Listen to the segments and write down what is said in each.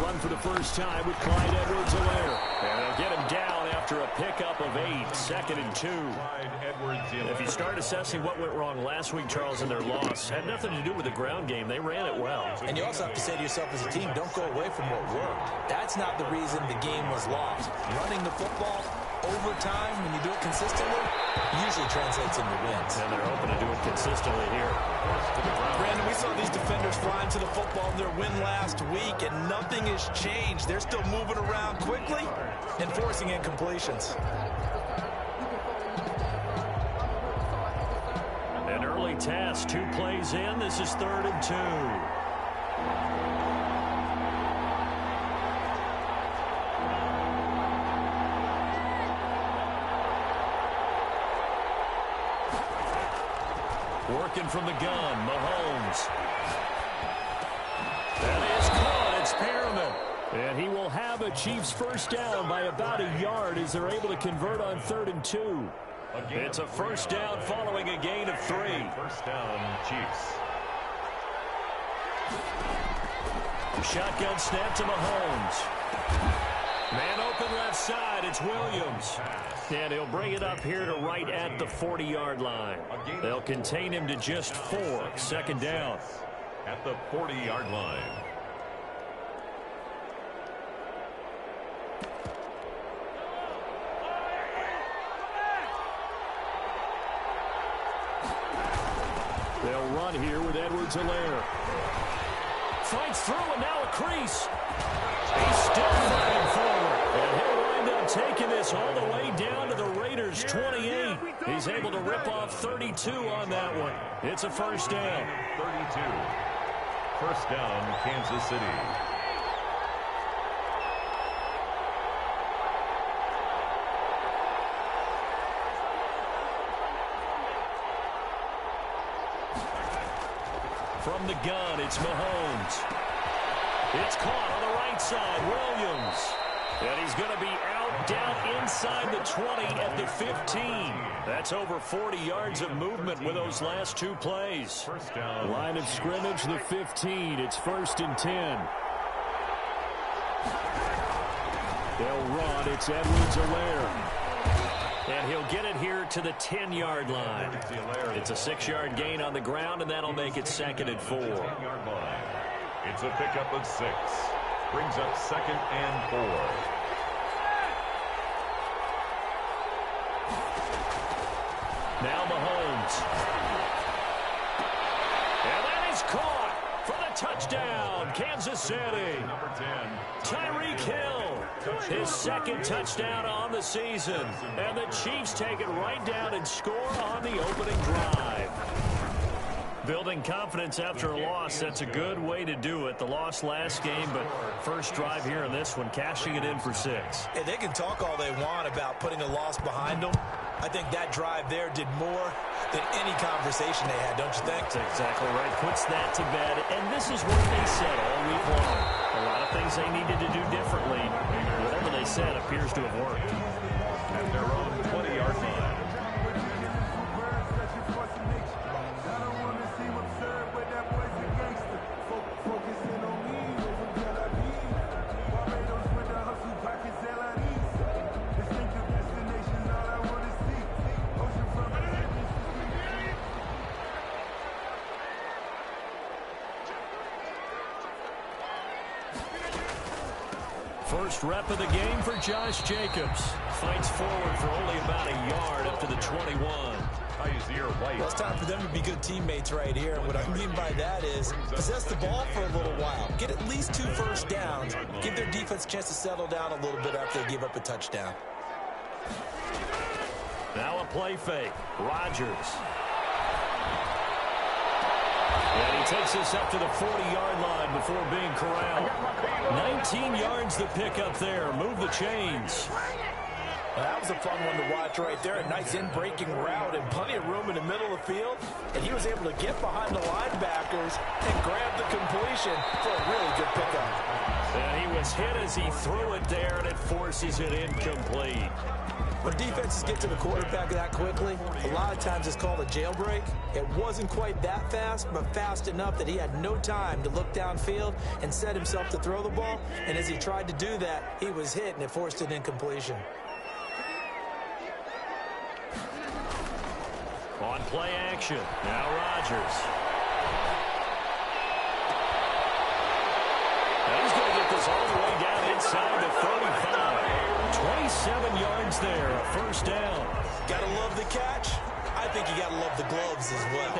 run for the first time with Clyde Edwards-Helaire. And they'll get him down after a pickup of 8, 2nd and 2. If you start assessing what went wrong last week, Charles, in their loss, had nothing to do with the ground game. They ran it well. And you also have to say to yourself as a team, don't go away from what worked. That's not the reason the game was lost. Running the football over time, when you do it consistently, usually translates into wins. And they're hoping to do it consistently here. Brandon, we saw these defenders flying to the football in their win last week, and nothing has changed. They're still moving around quickly and forcing incompletions. An early task, 2 plays in. This is 3rd and 2. Working from the gun, Mahomes. That is caught. It's Perriman. And he will have a Chiefs first down by about a yard as they're able to convert on 3rd and 2. It's a first down following a gain of 3. First down, Chiefs. Shotgun snap to Mahomes. Man open left side, it's Williams. And he'll bring it up here to right at the 40-yard line. They'll contain him to just 4, 2nd down. At the 40-yard line. They'll run here with Edwards-Helaire. Fights through and now a crease. He's still fighting forward. And he'll wind up taking this all the way down to the Raiders' 28. He's able to rip off 32 on that one. It's a first down. 32. First down, Kansas City. From the gun, it's Mahomes. It's caught on the right side, Williams. And he's going to be out down inside the 20 at the 15. That's over 40 yards of movement with those last 2 plays. First down. Line of scrimmage, the 15. It's 1st and 10. They'll run. It's Edwards-Helaire. And he'll get it here to the 10-yard line. It's a 6-yard gain on the ground, and that'll make it 2nd and 4. It's a pickup of 6. Brings up 2nd and 4. Now Mahomes. And that is caught for the touchdown, Kansas City. Number 10. Tyreek Hill. His 2nd touchdown on the season. And the Chiefs take it right down and score on the opening drive. Building confidence after a loss, that's a good way to do it. The loss last game, but first drive here in this one, cashing it in for 6. Hey, they can talk all they want about putting a loss behind them. I think that drive there did more than any conversation they had, don't you think? That's exactly right. Puts that to bed, and this is what they said all week long. A lot of things they needed to do differently. Whatever they said appears to have worked. At their own 20-yard line. First rep of the game for Josh Jacobs. Fights forward for only about a yard up to the 21. Well, it's time for them to be good teammates right here. And what I mean by that is possess the ball for a little while. Get at least 2 first downs. Give their defense a chance to settle down a little bit after they give up a touchdown. Now a play fake. Rodgers. And he takes this up to the 40-yard line before being corralled. 19 yards to pick up there. Move the chains. Well, that was a fun one to watch right there. A nice in-breaking route and plenty of room in the middle of the field. And he was able to get behind the linebackers and grab the completion for a really good pickup. And he was hit as he threw it there, and it forces it incomplete. When defenses get to the quarterback that quickly, a lot of times it's called a jailbreak. It wasn't quite that fast, but fast enough that he had no time to look downfield and set himself to throw the ball. And as he tried to do that, he was hit, and it forced an incompletion. On play action, now Rodgers. Now he's going to get this all the way down inside the 35. 27 yards there, a first down. Gotta love the catch. I think you gotta love the gloves as well.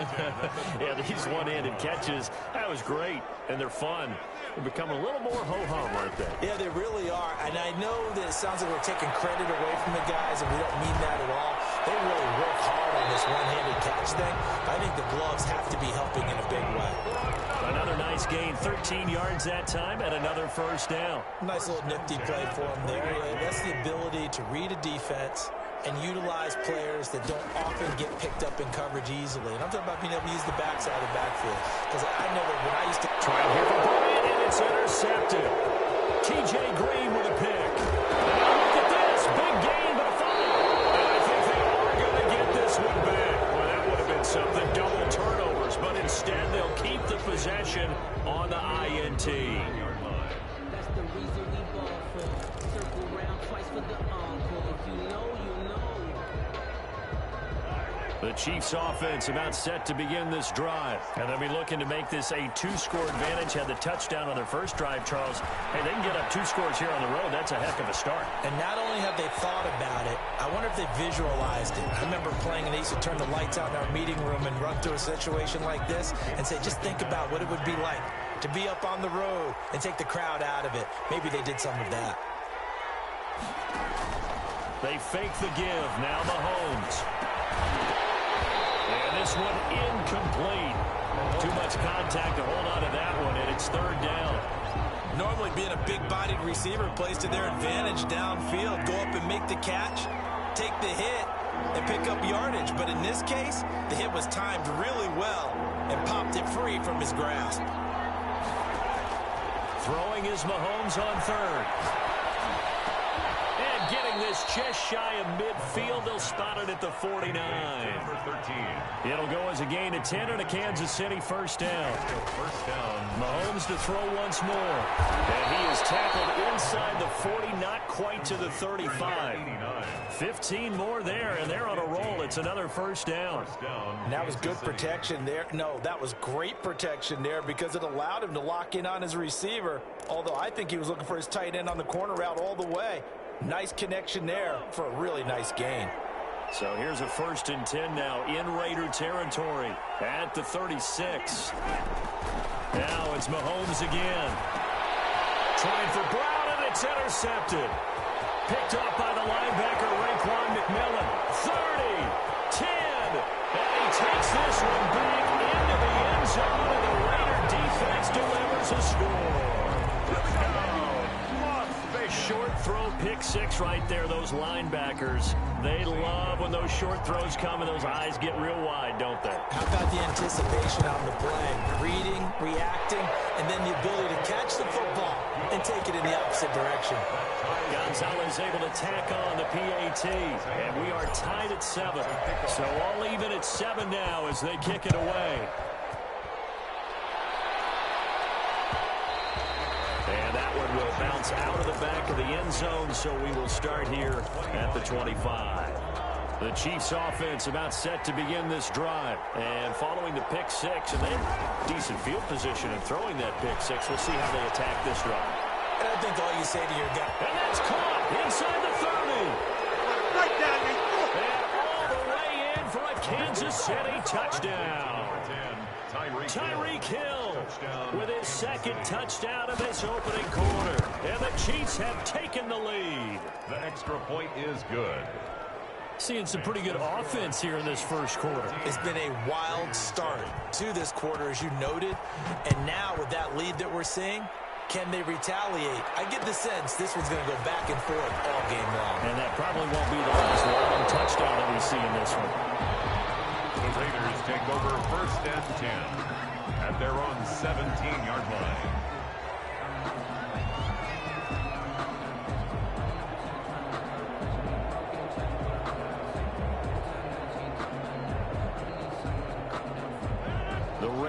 Yeah, these one-handed catches, that was great, and they're fun. They become a little more ho-hum, aren't they? Yeah, they really are. And I know that it sounds like we're taking credit away from the guys, and we don't mean that at all. They really work hard on this one-handed catch thing. I think the gloves have to be helping in a big way. Another nice gain, 13 yards that time, and another first down. Nice little nifty play for him there. That's the ability to read a defense and utilize players that don't often get picked up in coverage easily. And I'm talking about being able to use the backside of the backfield. Because when I used to... Trying here for Bryant, and it's intercepted. T.J. Green with a pick. Now look at this, big gain, but a fumble. And I think they are going to get this one back. Well, that would have been something, double turnovers, but instead they'll keep the possession on the INT. That's the reason we ball for. Circle round twice for the encore. If you know, you know. The Chiefs offense about set to begin this drive. And they'll be looking to make this a two-score advantage. Had the touchdown on their first drive, Charles. Hey, they can get up 2 scores here on the road. That's a heck of a start. And not only have they thought about it, I wonder if they visualized it. I remember playing, and they used to turn the lights out in our meeting room and run through a situation like this and say, just think about what it would be like to be up on the road and take the crowd out of it. Maybe they did some of that. They fake the give. Now Mahomes. And this one incomplete. Too much contact to hold on to that one, and it's third down. Normally being a big-bodied receiver plays to their advantage downfield. Go up and make the catch, take the hit, and pick up yardage. But in this case, the hit was timed really well and popped it free from his grasp. Throwing is Mahomes on third. And getting this just shy of midfield. They'll spot it at the 49. Number 13. It'll go as a gain of 10 and a Kansas City first down. First down. Mahomes to throw once more. And he is tackled inside the 40, not quite to the 35. 15 more there, and they're on a roll. It's another first down. And that was good protection there. No, that was great protection there because it allowed him to lock in on his receiver, although I think he was looking for his tight end on the corner route all the way. Nice connection there for a really nice gain. So here's a 1st and 10 now in Raider territory at the 36. Now it's Mahomes again. Trying for Brown, and it's intercepted. Picked up by the linebacker, Raekwon McMillan. 30, 10, and he takes this one back into the end zone, and the Raider defense delivers a score. Short throw, pick 6 right there. Those linebackers, they love when those short throws come and those eyes get real wide, don't they? How about the anticipation on the play? Reading, reacting, and then the ability to catch the football and take it in the opposite direction. Gonzalez able to tack on the PAT, and we are tied at 7. So all even at 7 now as they kick it away. And that one will bounce out of the back of the end zone, so we will start here at the 25. The Chiefs offense about set to begin this drive. And following the pick 6, and they have decent field position in throwing that pick 6. We'll see how they attack this drive. And I think all you say to your guy. And that's caught inside the 30. Right down the And all the way in for a Kansas City touchdown. Tyreek Hill with his 2nd touchdown of this opening quarter. And the Chiefs have taken the lead. The extra point is good. Seeing some pretty good offense here in this first quarter. It's been a wild start to this quarter, as you noted. And now with that lead that we're seeing, can they retaliate? I get the sense this one's going to go back and forth all game long. And that probably won't be the last long touchdown that we see in this one. The Raiders take over 1st and 10 at their own 17-yard line.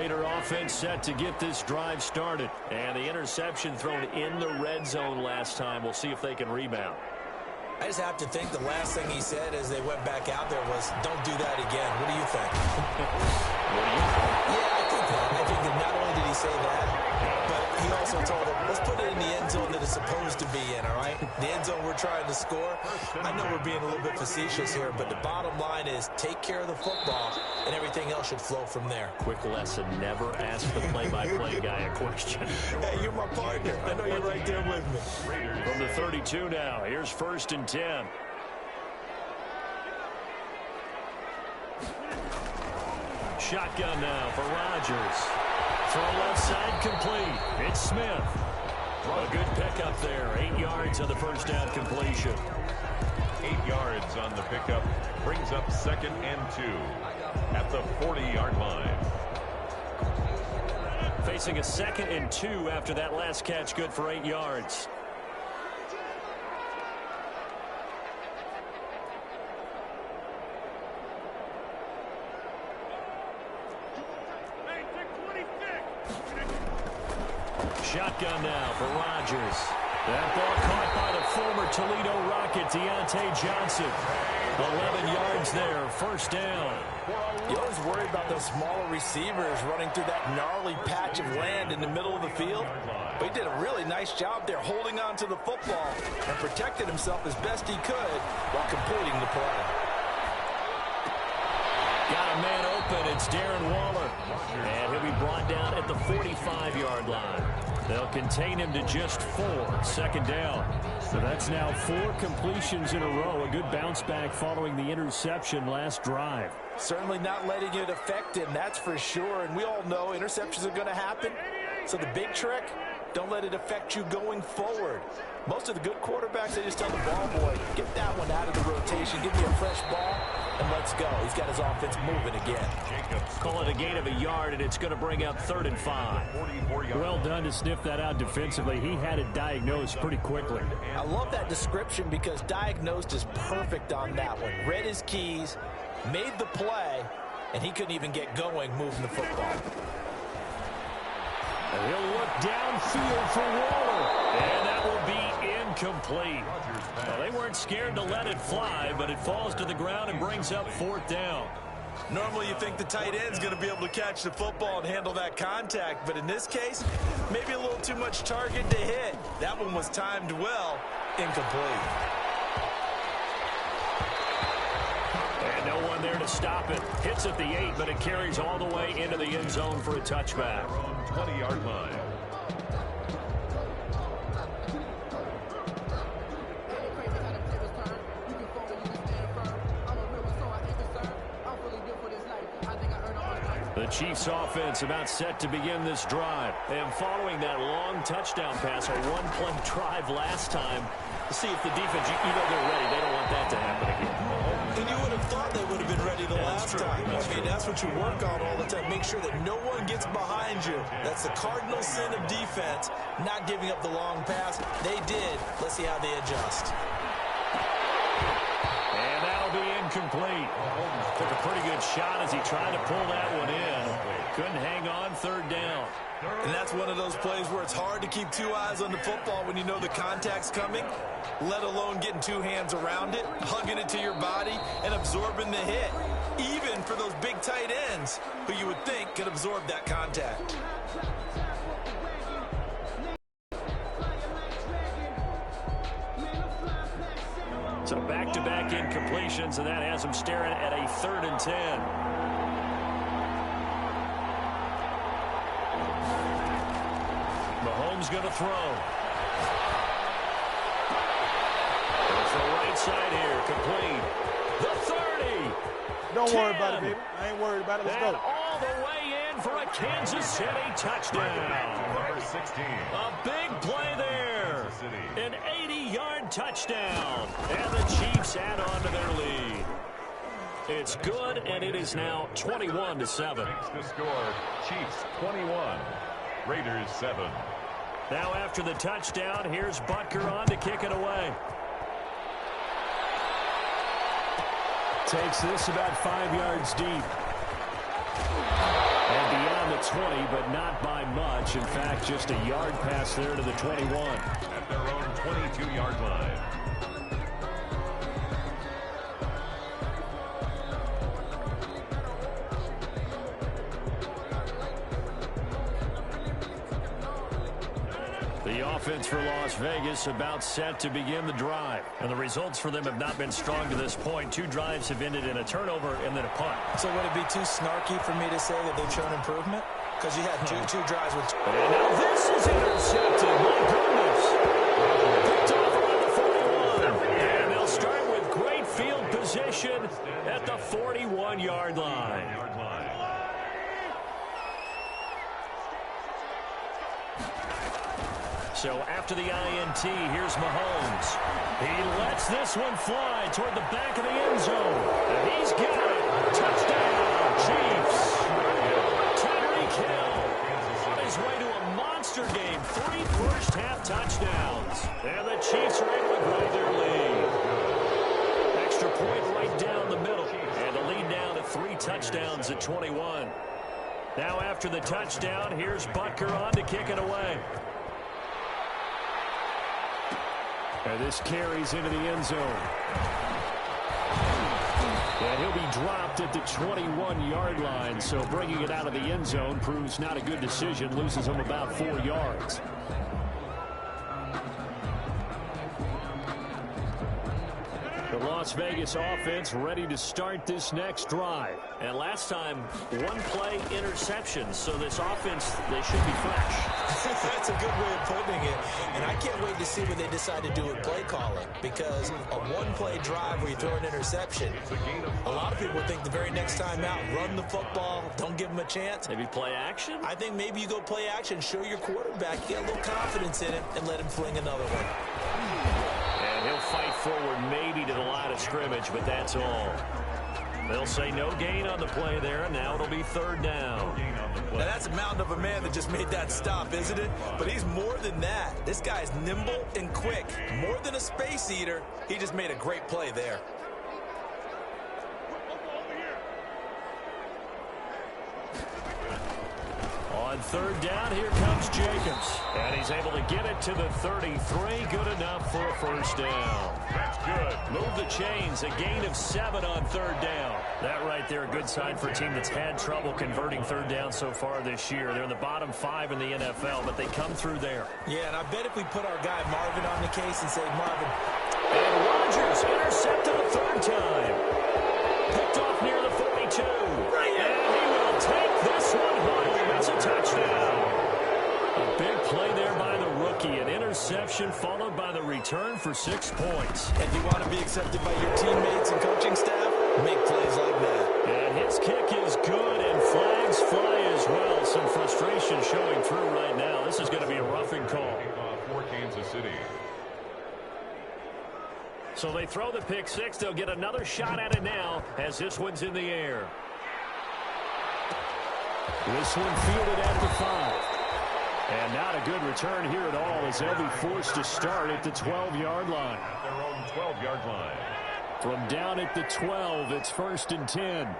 Raider offense set to get this drive started. And the interception thrown in the red zone last time. We'll see if they can rebound. I just have to think the last thing he said as they went back out there was, don't do that again. What do you think? What do you think? Yeah, I think that. I think that not only did he say that, but he also told them, let's put it in the end zone that it's supposed to be in, all right? The end zone we're trying to score. I know we're being a little bit facetious here, but the bottom line is take care of the football, and everything else should flow from there. Quick lesson, never ask the play-by-play guy a question. Hey, you're my partner. I know you're right there with me. From the 32 now, here's 1st and 10. Shotgun now for Rodgers. Throw left side complete. It's Smith. A good pickup there. 8 yards on the first down completion. 8 yards on the pickup. Brings up 2nd and 2 at the 40-yard line. Facing a 2nd and 2 after that last catch. Good for 8 yards. Shotgun now for Rodgers. That ball caught by the former Toledo Rocket, Deontay Johnson. 11 yards there, 1st down. You always worry about those smaller receivers running through that gnarly patch of land in the middle of the field. But he did a really nice job there holding on to the football and protected himself as best he could while completing the play. Got a man open. It's Darren Waller. And he'll be brought down at the 45-yard line. They'll contain him to just 4. 2nd down. So that's now 4 completions in a row. A good bounce back following the interception last drive. Certainly not letting it affect him, that's for sure. And we all know interceptions are going to happen. So the big trick, don't let it affect you going forward. Most of the good quarterbacks, they just tell the ball boy, get that one out of the rotation, give me a fresh ball, and let's go. He's got his offense moving again. Call it a gain of a yard, and it's going to bring up 3rd and 5. Well done to sniff that out defensively. He had it diagnosed pretty quickly. I love that description because diagnosed is perfect on that one. Read his keys, made the play, and he couldn't even get going moving the football. And he'll look downfield for Waller. And that will be incomplete. Well, they weren't scared to let it fly, but it falls to the ground and brings up 4th down. Normally you think the tight end's going to be able to catch the football and handle that contact, but in this case, maybe a little too much target to hit. That one was timed well, incomplete. And no one there to stop it. Hits at the 8, but it carries all the way into the end zone for a touchback. 20-yard line. The Chiefs offense about set to begin this drive. And following that long touchdown pass, a one-play drive last time, to see if the defense, you know they're ready. They don't want that to happen again. And you would have thought they would have been ready the last time. I mean, that's what you work on all the time. Make sure that no one gets behind you. That's the cardinal sin of defense, not giving up the long pass. They did. Let's see how they adjust. And that'll be incomplete. Took a pretty good shot as he tried to pull that one in. Couldn't hang on, 3rd down. And that's one of those plays where it's hard to keep 2 eyes on the football when you know the contact's coming, let alone getting 2 hands around it, hugging it to your body, and absorbing the hit. Even for those big tight ends who you would think could absorb that contact. So back-to-back incompletions, and that has him staring at a 3rd and 10. Mahomes going to throw. Goes to the right side here, complete. The 30. Don't 10, worry about it, baby. I ain't worried about it. Let's and go. all the way in for a Kansas City touchdown. Number 16. A big play there. An 80-yard touchdown. And the Chiefs add on to their lead. It's good, and it is now 21-7. Makes the score. Chiefs 21. Raiders 7. Now after the touchdown, here's Butker on to kick it away. Takes this about 5 yards deep. And beyond the 20, but not by much. In fact, just a yard pass there to the 21. At their own 22-yard line. The offense for Las Vegas about set to begin the drive. And the results for them have not been strong to this point. 2 drives have ended in a turnover and then a punt. So would it be too snarky for me to say that they've shown improvement? Because you had two drives with... And now this is intercepted. My goodness. Picked off around the 41. And they'll start with great field position at the 41-yard line. So after the INT, here's Mahomes. He lets this one fly toward the back of the end zone. And he's got it. Touchdown, Chiefs. Tyreek Hill on his way to a monster game. 3 first-half touchdowns. And the Chiefs are able to grow their lead. Extra point right down the middle. And the lead down to 3 touchdowns at 21. Now after the touchdown, here's Butker on to kick it away. And this carries into the end zone. And he'll be dropped at the 21-yard line. So bringing it out of the end zone proves not a good decision. Loses him about 4 yards. The Las Vegas offense ready to start this next drive. And last time, 1-play interception. So this offense, they should be fresh. That's a good way of putting it. And I can't wait to see what they decide to do with play calling. Because a 1-play drive where you throw an interception, a lot of people think the very next time out, run the football, don't give them a chance. Maybe play action? I think maybe you go play action, show your quarterback, get a little confidence in him, and let him fling another one. And he'll fight forward maybe to the line of scrimmage, but that's all. They'll say no gain on the play there, and now it'll be 3rd down. Now that's a mountain of a man that just made that stop, isn't it? But he's more than that. This guy's nimble and quick. More than a space eater, he just made a great play there. On 3rd down, here comes Jacobs. And he's able to get it to the 33. Good enough for a 1st down. That's good. Move the chains. A gain of 7 on 3rd down. That right there, a good sign for a team that's had trouble converting 3rd down so far this year. They're in the bottom 5 in the NFL, but they come through there. Yeah, and I bet if we put our guy Marvin on the case and say, Marvin. And Rodgers intercepted a 3rd time. Picked off near the 42. And he will take this one home. It's a touchdown. A big play there by the rookie. An interception followed by the return for 6 points. And you want to be accepted by your teammates and coaching staff? Make plays like that. And his kick is good, and flags fly as well. Some frustration showing through right now. This is going to be a roughing call. For Kansas City. So they throw the pick 6. They'll get another shot at it now as this one's in the air. This one fielded at the 5. And not a good return here at all as they'll be forced to start at the 12-yard line. At their own 12-yard line. From down at the 12, it's 1st and 10.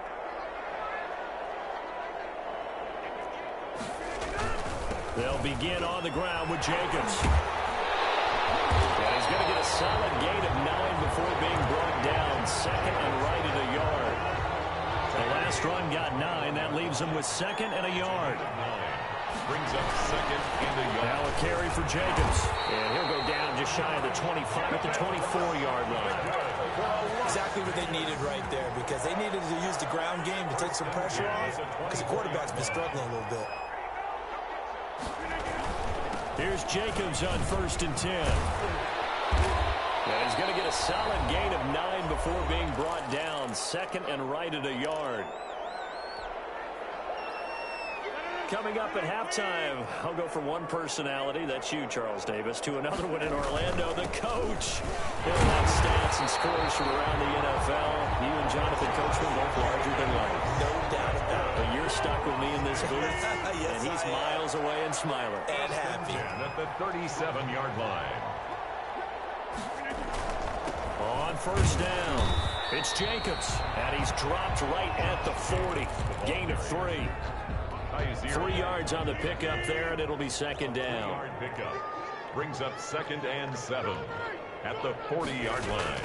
They'll begin on the ground with Jacobs. And he's going to get a solid gain of 9 before being brought down. 2nd and right at a yard. The last run got 9. That leaves him with 2nd and a yard. Brings up 2nd and a yard. Now a carry for Jacobs. And he'll go down just shy of the 25 at the 24-yard line. Exactly what they needed right there, because they needed to use the ground game to take some pressure off, because the quarterback's been struggling a little bit. Here's Jacobs on 1st and 10. And he's going to get a solid gain of 9 before being brought down. 2nd and right at a yard. Coming up at halftime, I'll go from one personality, that's you, Charles Davis, to another one in Orlando, the coach. He'll have stats and scores from around the NFL. You and Jonathan Coachman both larger than life. No doubt about it. But you're stuck with me in this booth, Yes, and he's miles away and smiling. And happy. At the 37-yard line. On 1st down, it's Jacobs, and he's dropped right at the 40. Gain of 3. 3 yards on the pickup there, and it'll be second down. Yard pickup brings up 2nd and 7 at the 40-yard line.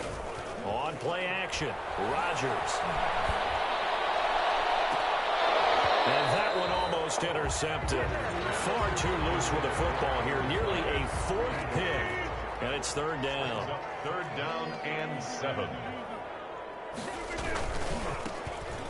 On play action, Rodgers. And that one almost intercepted. Far too loose with the football here. Nearly a 4th pick. And it's 3rd down. 3rd down and 7.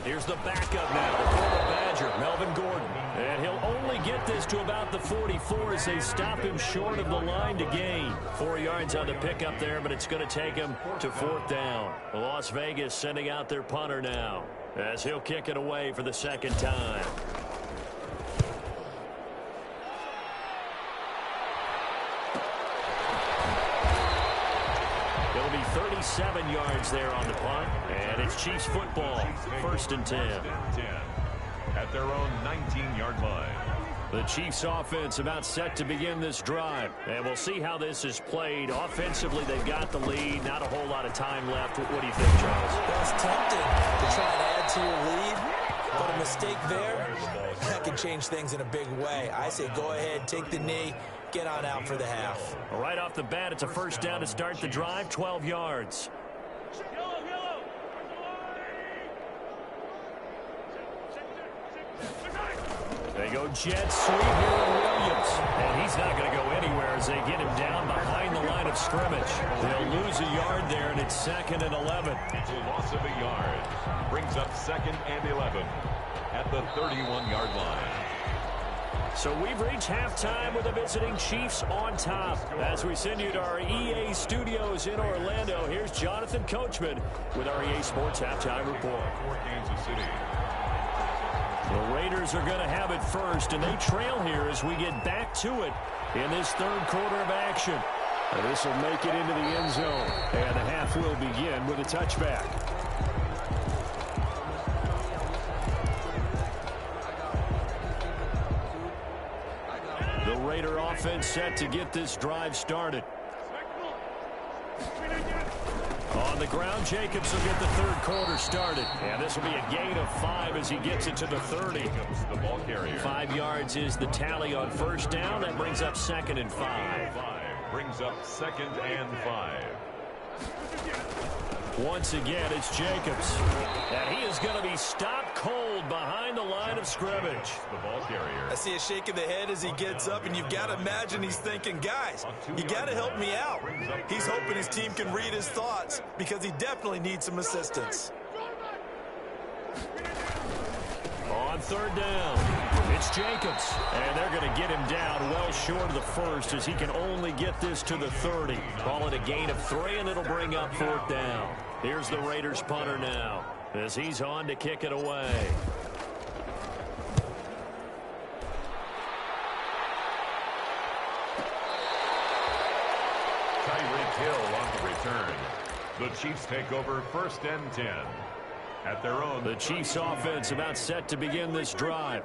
Here's the backup now, the former Badger, Melvin Gordon. And he'll only get this to about the 44 as they stop him short of the line to gain. 4 yards on the pickup there, but it's going to take him to 4th down. Las Vegas sending out their punter now as he'll kick it away for the 2nd time. It'll be 37 yards there on the punt, and it's Chiefs football, 1st and 10. At their own 19-yard line. The Chiefs offense about set to begin this drive, and we'll see how this is played. Offensively, they've got the lead. Not a whole lot of time left. What do you think, Charles? Well, it's tempting to try and add to your lead, but a mistake there, that can change things in a big way. I say go ahead, take the knee, get on out for the half. Right off the bat, it's a 1st down to start the drive, 12 yards. They go jet sweep here with Williams. And he's not going to go anywhere as they get him down behind the line of scrimmage. They'll lose a yard there, and it's 2nd and 11. It's a loss of a yard. Brings up 2nd and 11 at the 31-yard line. So we've reached halftime with the visiting Chiefs on top. As we send you to our EA studios in Orlando, here's Jonathan Coachman with our EA Sports Halftime Report. For Kansas City. The Raiders are going to have it first, and they trail here as we get back to it in this 3rd quarter of action. And this will make it into the end zone, and the half will begin with a touchback. The Raider offense set to get this drive started. On the ground, Jacobs will get the 3rd quarter started. And this will be a gain of 5 as he gets it to the 30. The ball carrier. 5 yards is the tally on 1st down. That brings up 2nd and 5. Brings up 2nd and 5. Once again, it's Jacobs. And he is going to be stopped cold behind the line of scrimmage. The ball carrier. I see a shake of the head as he gets up, and you've got to imagine he's thinking, guys, you got to help me out. He's hoping his team can read his thoughts because he definitely needs some assistance. On 3rd down, it's Jacobs. And they're going to get him down well short of the 1st as he can only get this to the 30. Call it a gain of 3, and it'll bring up 4th down. Here's the Raiders punter now as he's on to kick it away. Tyreek Hill on the return. The Chiefs take over 1st and 10. At their own. The Chiefs offense about set to begin this drive.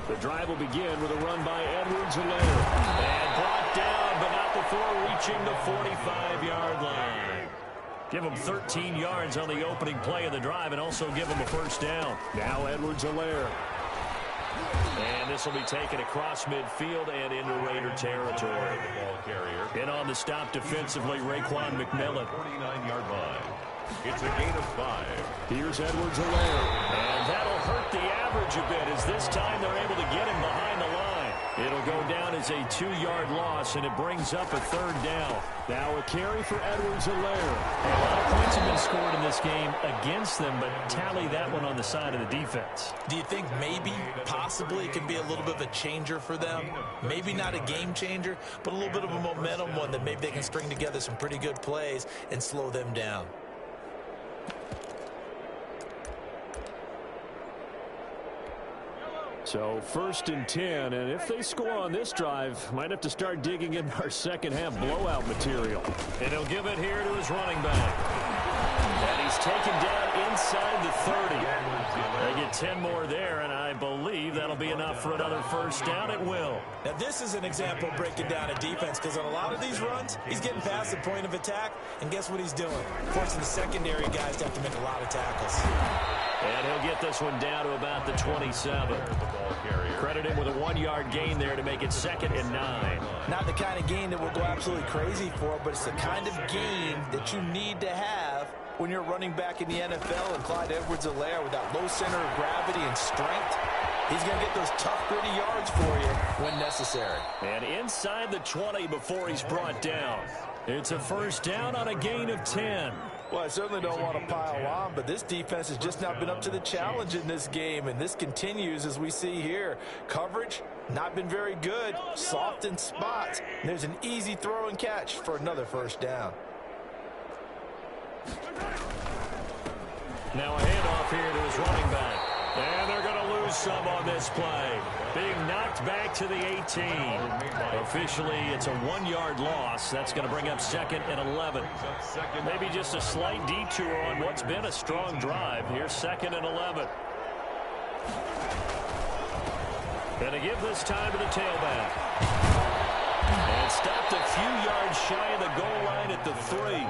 The drive will begin with a run by Edwards-Helaire. And brought down, but not before reaching the 45-yard line. Give him 13 yards on the opening play of the drive and also give him a 1st down. Now Edwards-Helaire. And this will be taken across midfield and into Raider territory. Ball carrier. In on the stop defensively, Raekwon McMillan. 49-yard line. It's a gain of 5. Here's Edwards-Helaire. And that'll hurt the average a bit as this time they're able to get him behind the line. It'll go down as a 2-yard loss, and it brings up a 3rd down. Now a carry for Edwards-Helaire. A lot of points have been scored in this game against them, but tally that one on the side of the defense. Do you think maybe, possibly, it can be a little bit of a changer for them? Maybe not a game changer, but a little bit of a momentum one that maybe they can string together some pretty good plays and slow them down. So 1st and 10, and if they score on this drive, might have to start digging in our second half blowout material. And he'll give it here to his running back. And he's taken down inside the 30. They get 10 more there, and I believe that'll be enough for another 1st down. It will. Now, this is an example of breaking down a defense because on a lot of these runs, he's getting past the point of attack, and guess what he's doing? Forcing the secondary guys to have to make a lot of tackles. And he'll get this one down to about the 27. Credit him with a 1-yard gain there to make it 2nd and 9. Not the kind of gain that we'll go absolutely crazy for, but it's the kind of gain that you need to have when you're running back in the NFL. And Clyde Edwards-Helaire, with that low center of gravity and strength, he's going to get those tough, gritty yards for you when necessary. And inside the 20 before he's brought down. It's a first down on a gain of 10. Well, I certainly don't want to pile on, but this defense has just not been up to the challenge in this game, and this continues as we see here. Coverage, not been very good, soft in spots. And there's an easy throw and catch for another first down. Now a handoff here to his running back. And they're going to lose some on this play. Being knocked back to the 18. Officially, it's a 1-yard loss. That's going to bring up 2nd and 11. Maybe just a slight detour on what's been a strong drive. Here's 2nd and 11. And to give this time to the tailback. And stopped a few yards shy of the goal line at the 3.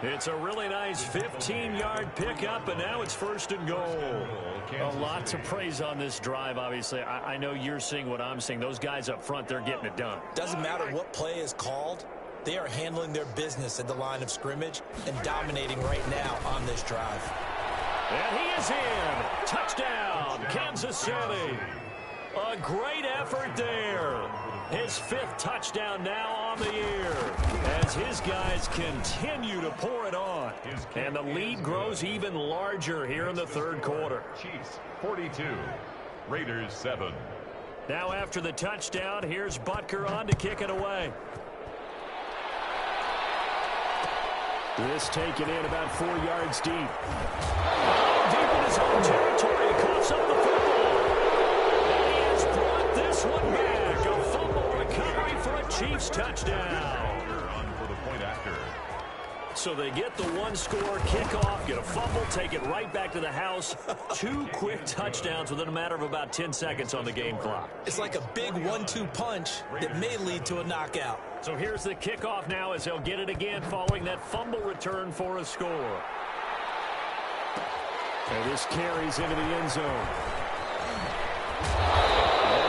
It's a really nice 15-yard pickup, and now it's 1st and goal. A lot to praise on this drive, obviously. I know you're seeing what I'm seeing. Those guys up front, they're getting it done. Doesn't matter what play is called. They are handling their business at the line of scrimmage and dominating right now on this drive. And he is in. Touchdown, Kansas City. A great effort there. His 5th touchdown now on the year as his guys continue to pour it on. And the lead grows even larger here in the 3rd quarter. Chiefs 42, Raiders 7. Now after the touchdown, here's Butker on to kick it away. This taken in about 4 yards deep. Deep in his own territory, he coughs up the football. And he has brought this one back. A fumble recovery for a Chiefs touchdown. So they get the 1-score kickoff, get a fumble, take it right back to the house. 2 quick touchdowns within a matter of about 10 seconds on the game clock. It's like a big 1-2 punch that may lead to a knockout. So here's the kickoff now as they'll get it again following that fumble return for a score. And this carries into the end zone.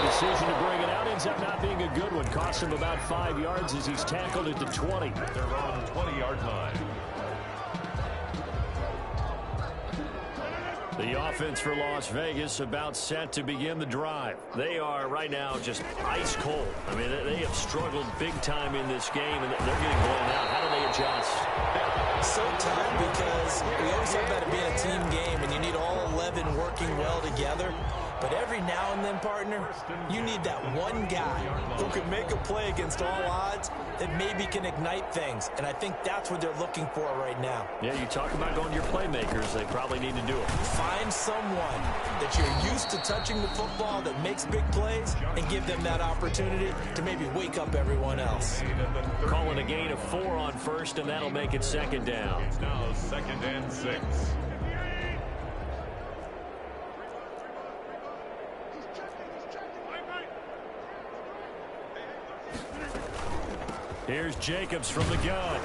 The decision to bring it out ends up not being a good one. Cost him about 5 yards as he's tackled at the 20. They're on 20-yard line. The offense for Las Vegas about set to begin the drive. They are right now just ice cold. I mean, they have struggled big time in this game, and they're getting blown out. How do they adjust? So tough because we always talk about it being a team game, and you need all 11 working well together. But every now and then, partner, you need that one guy who can make a play against all odds that maybe can ignite things. And I think that's what they're looking for right now. Yeah, you talk about going to your playmakers. They probably need to do it. Find someone that you're used to touching the football that makes big plays and give them that opportunity to maybe wake up everyone else. Calling a gain of 4 on 1st, and that'll make it 2nd down. It's now 2nd and 6. Here's Jacobs from the gun.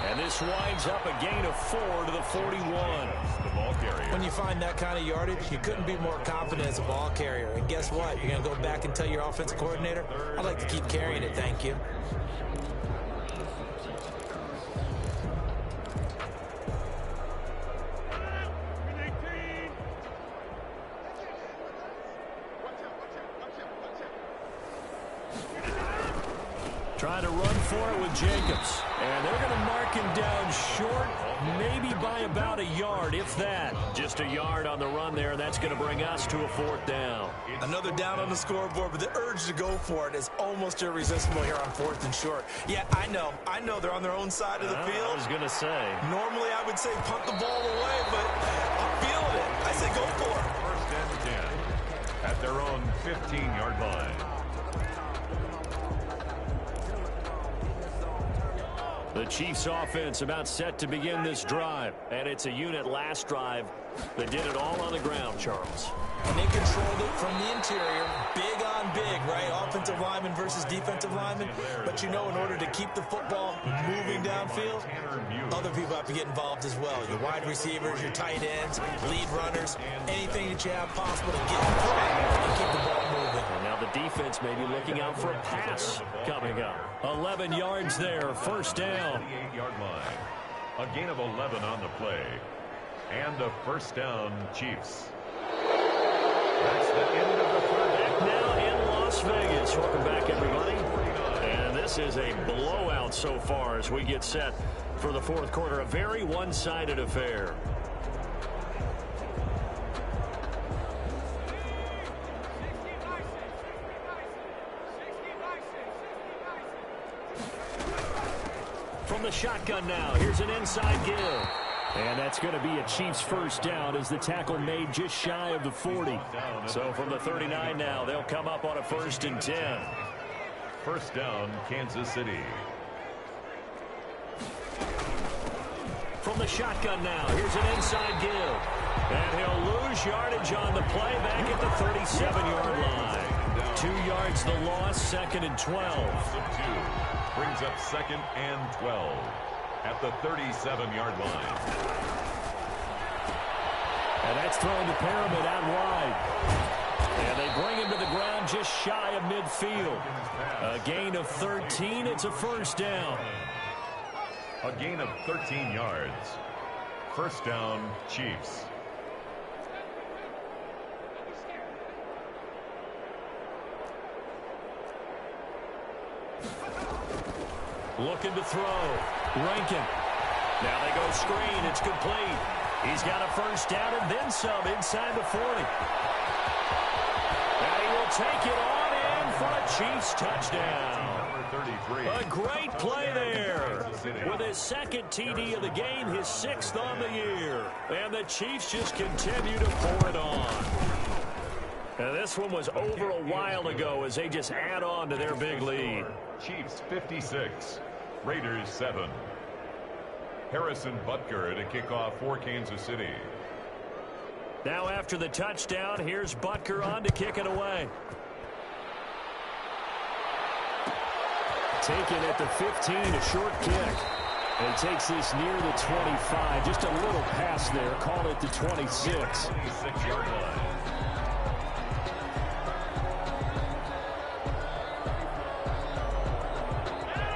And this winds up a gain of 4 to the 41. The ball carrier. When you find that kind of yardage, you couldn't be more confident as a ball carrier. And guess what? You're going to go back and tell your offensive coordinator, I'd like to keep carrying it, thank you. Trying to run for it with Jacobs. And they're going to mark him down short, maybe by about a yard, if that. Just a yard on the run there. That's going to bring us to a 4th down. Another down on the scoreboard, but the urge to go for it is almost irresistible here on 4th and short. Yeah, I know they're on their own side of the field. I was going to say. Normally I would say punt the ball away, but I'm feeling it. I say go for it. 1st and 10 at their own 15-yard line. The Chiefs offense about set to begin this drive. And it's a unit last drive They did it all on the ground, Charles. And they controlled it from the interior, big on big, right? Offensive lineman versus defensive lineman. But you know, in order to keep the football moving downfield, other people have to get involved as well. Your wide receivers, your tight ends, lead runners, anything that you have possible to get in front and keep the ball moving. And now the defense may be looking out for a pass coming up. 11 yards there, first down. 38-yard line. A gain of 11 on the play. And a first down, Chiefs. That's the end of the third. Back now in Las Vegas. Welcome back, everybody. And this is a blowout so far as we get set for the fourth quarter. A very one-sided affair. From the shotgun now, here's an inside give. And that's going to be a Chiefs first down as the tackle made just shy of the 40. So from the 39 now, they'll come up on a 1st and 10. First down, Kansas City. From the shotgun now, here's an inside give. And he'll lose yardage on the play back at the 37-yard line. 2 yards the loss, 2nd and 12. Brings up 2nd and 12 at the 37-yard line. And that's thrown to Pyramid out wide. And they bring him to the ground just shy of midfield. A gain of 13. It's a first down. A gain of 13 yards. First down, Chiefs. Looking to throw. Rankin. Now they go screen. It's complete. He's got a first down and then some inside the 40. And he will take it on in for a Chiefs touchdown. A great play there. With his 2nd TD of the game, his 6th on the year. And the Chiefs just continue to pour it on. And this one was over a while ago as they just add on to their big lead. Chiefs 56, Raiders 7. Harrison Butker to kick off for Kansas City. Now after the touchdown, here's Butker on to kick it away. Taken at the 15, a short kick. And he takes this near the 25. Just a little pass there. Call it the 26. 26-yard line.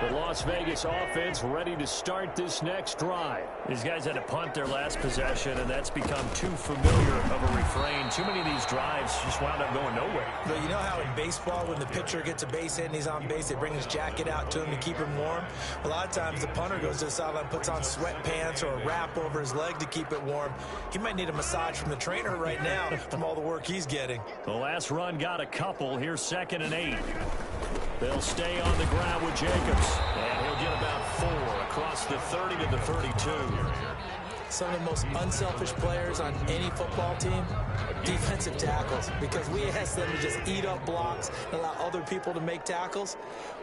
The Las Vegas offense ready to start this next drive. These guys had to punt their last possession, and that's become too familiar of a refrain. Too many of these drives just wound up going nowhere. But you know how in baseball, when the pitcher gets a base hit and he's on base, they bring his jacket out to him to keep him warm? A lot of times the punter goes to the sideline, puts on sweatpants or a wrap over his leg to keep it warm. He might need a massage from the trainer right now from all the work he's getting. The last run got a couple. Here's 2nd and 8. They'll stay on the ground with Jacobs. And he'll get about 4 across the 30 to the 32. Some of the most unselfish players on any football team, defensive tackles, because we ask them to just eat up blocks and allow other people to make tackles.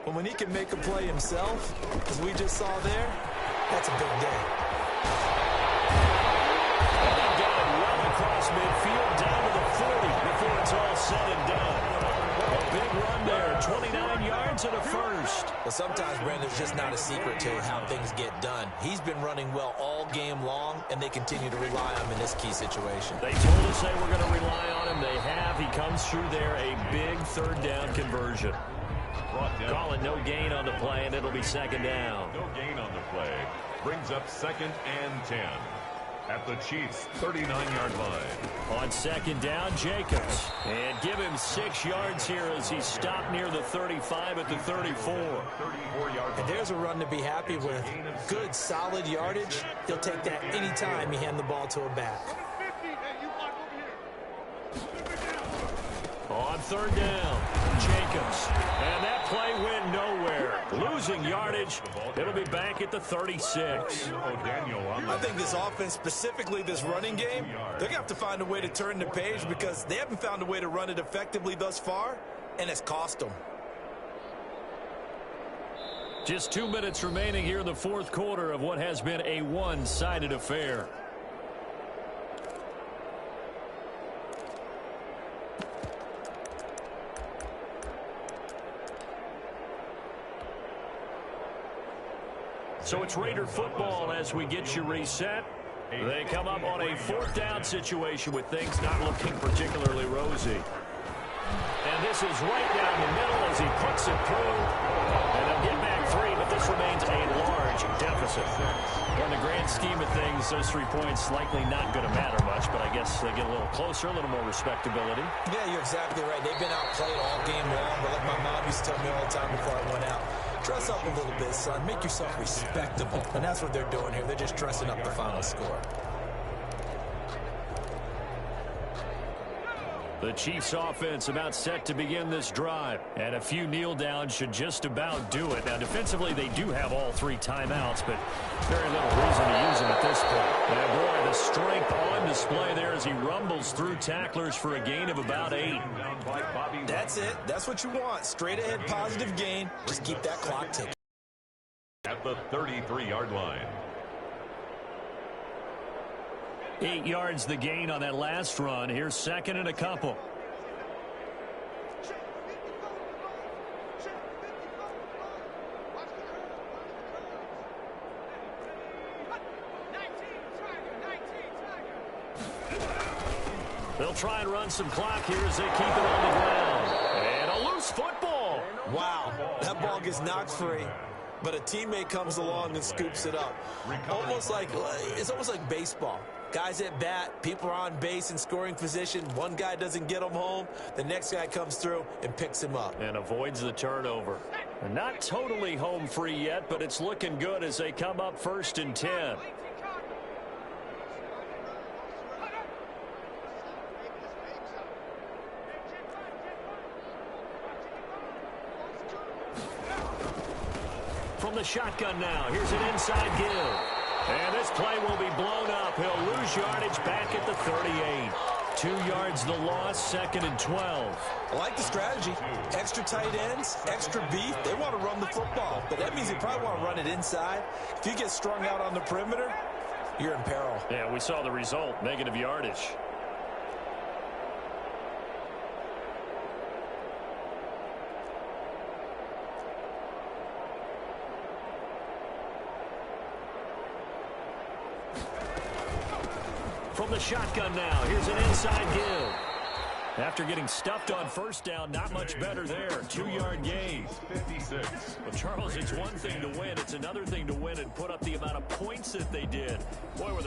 But when he can make a play himself, as we just saw there, that's a big day. And they got it well across midfield down to the 40 before it's all said and done. A big run there, 29 yards and a first. Well, sometimes, Brandon, there's just not a secret to how things get done. He's been running well all game long, and they continue to rely on him in this key situation. They told us they were going to rely on him. They have. He comes through there, a big 3rd down conversion. Call it no gain on the play, and it'll be 2nd down. No gain on the play. Brings up 2nd and 10. At the Chiefs' 39-yard line. On 2nd down, Jacobs. And give him 6 yards here as he's stopped near the 35 at the 34. 34-yard. And there's a run to be happy with. Good, solid yardage. He'll take that any time you hand the ball to a back. On 3rd down, Jacobs. And that play went nowhere. Losing yardage. It'll be back at the 36. I think this offense, specifically this running game, they're going to have to find a way to turn the page because they haven't found a way to run it effectively thus far, and it's cost them. Just 2 minutes remaining here in the fourth quarter of what has been a one-sided affair. So it's Raider football as we get you reset. They come up on a 4th down situation with things not looking particularly rosy. And this is right down the middle as he puts it through. And they'll get back 3, but this remains a large deficit. In the grand scheme of things, those 3 points likely not going to matter much, but I guess they get a little closer, a little more respectability. Yeah, you're exactly right. They've been outplayed all game long, but like my mom used to tell me all the time before I went out, dress up a little bit, son. Make yourself respectable. And that's what they're doing here. They're just dressing up the final score. The Chiefs offense about set to begin this drive. And a few kneel downs should just about do it. Now, defensively, they do have all 3 timeouts, but very little reason to use them at this point. And boy, the strength on display there as he rumbles through tacklers for a gain of about 8. That's it. That's what you want. Straight ahead positive gain. Just keep that clock ticking. At the 33-yard line. 8 yards the gain on that last run. Here's 2nd and a couple. They'll try and run some clock here as they keep it on the ground. And a loose football. Wow, that ball gets knocked free, but a teammate comes along and scoops it up. It's almost like baseball. Guys at bat, people are on base in scoring position. One guy doesn't get him home. The next guy comes through and picks him up. And avoids the turnover. They're not totally home free yet, but it's looking good as they come up 1st and 10. From the shotgun now, here's an inside give. And this play will be blown up. He'll lose yardage back at the 38. 2 yards the loss, 2nd and 12. I like the strategy. Extra tight ends, extra beef. They want to run the football, but that means they probably want to run it inside. If you get strung out on the perimeter, you're in peril. Yeah, we saw the result, negative yardage. From the shotgun now, here's an inside give. After getting stuffed on 1st down, not much better there. 2-yard gain. 56. Well, Charles, it's one thing to win. It's another thing to win and put up the amount of points that they did. Boy, were they